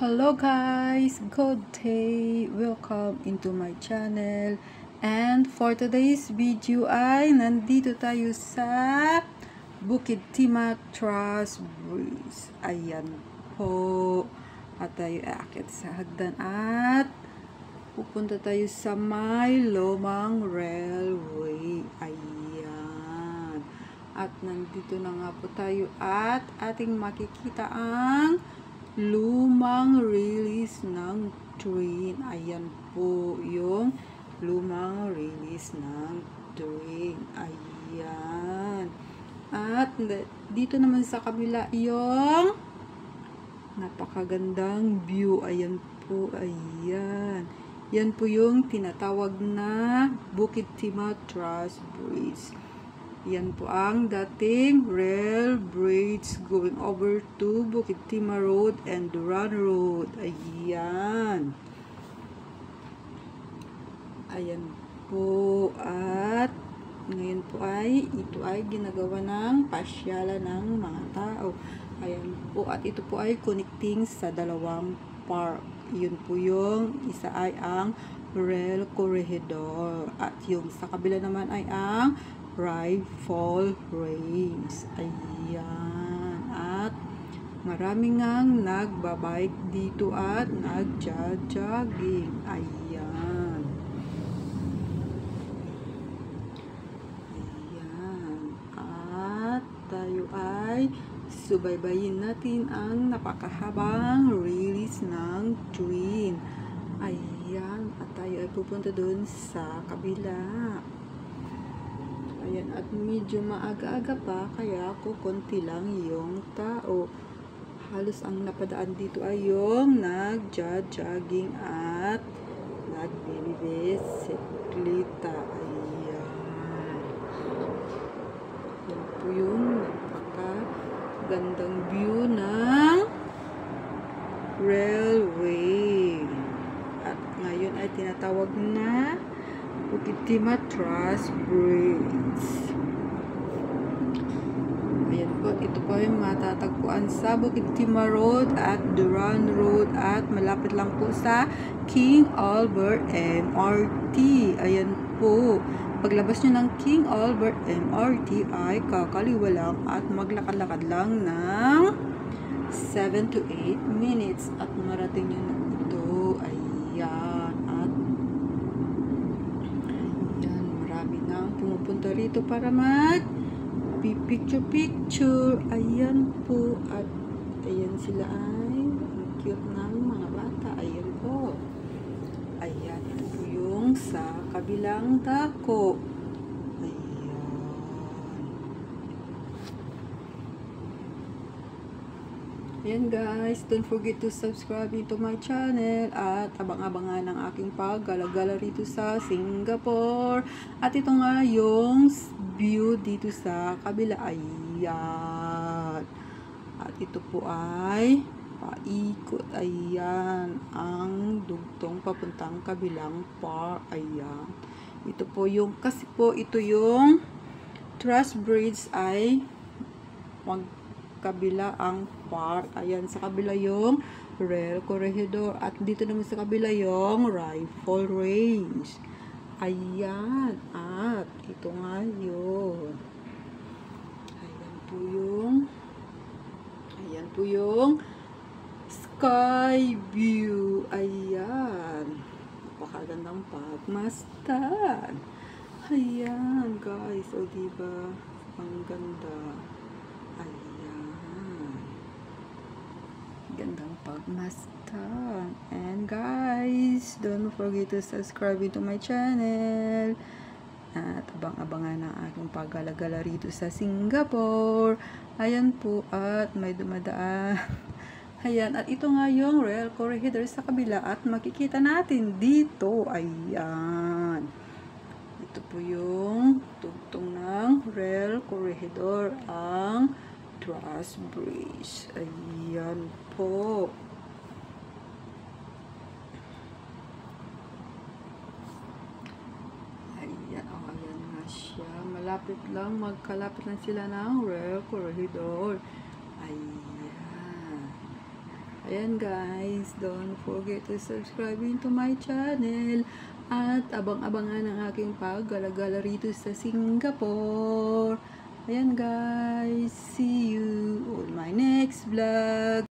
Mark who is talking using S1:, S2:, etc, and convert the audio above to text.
S1: Hello guys, good day, welcome into my channel. And for today's video ay nandito tayo sa Bukid Timah Trust Bridge. Ayan po, at tayo aakit sa hagdan at pupunta tayo sa may Lomang Railway. Ayan, at nandito na nga po tayo at ating makikita ang lumang release ng train. Ayan po yung lumang release ng train. Ayan. At dito naman sa kabila yung napakagandang view. Ayan po. Ayan. Yan po yung tinatawag na Bukid Timah Trust Bridge. Yan po ang dating rail bridge going over to Bukid Timah Road and Duran Road. Ayan. Ayan po. At ngayon po ay ito ay ginagawa ng pasyalan ng mga tao. Ayan po. At ito po ay connecting sa dalawang park. Yun po yung isa ay ang rail corridor. At yung sa kabila naman ay ang Rifle Range. Ayan. At marami ngang nagbabike dito at nagja-jogging. Ayan. Ayan. At tayo ay subaybayin natin ang napakahabang release ng train. Ayan. At tayo ay pupunta dun sa kabila. Ayan, at medyo maaga-aga pa, kaya kukunti lang yung tao. Halos ang napadaan dito ay yung nagja-jogging at nagbibisikleta. Ayan. Yan po yung napakagandang view ng railway. At ngayon ay tinatawag na Bukid Timah Trust Bridge. Ayan po, ito po yung matatagpuan sa Bukid Timah Road at Duran Road at malapit lang po sa King Albert MRT. Ayan po. Paglabas nyo ng King Albert MRT ay kakaliwa lang at maglakad-lakad lang ng 7 to 8 minutes at marating nyo na ito. Ayan. Pumupunta rito para mag picture. Ayan po. At ayan sila ay ang cute ng mga bata. Ayan po. Ayan. Ito po yung sa kabilang dako. Ayan guys, don't forget to subscribe to my channel at abang-abangan ang aking paggala-gala rito sa Singapore. At ito nga yung view dito sa kabila. Ayan. At ito po ay paikot. Ayan. Ang dugtong papuntang kabilang park. Ayan. Ito po yung, kasi po ito yung Trust Bridge ay kabila ang park. Ayan, sa kabila yung rail corridor at dito naman sa kabila yung Rifle Range. Ayan, at ito nga yun. Ayan po yung sky view. Ayan, napakagandang pagmasdan. Ayan guys, o diba ang ganda. Gandang pagmasdan. And guys, don't forget to subscribe to my channel. At abang-abangan ang aking paggala-gala rito sa Singapore. Ayan po, at may dumadaan. Ayan, at ito nga yung rail corridor sa kabila at makikita natin dito. Ayan. Ito po yung tugtong ng rail corridor, ang Trust Bridge. Ayan po. Ayan, ayan nga siya. Malapit lang, magkalapit lang sila ng rail corridor. Ayan. Ayan guys, don't forget to subscribe to my channel. At abang-abangan ang aking paggalagala rito sa Singapore. Ayan guys, see you on my next vlog.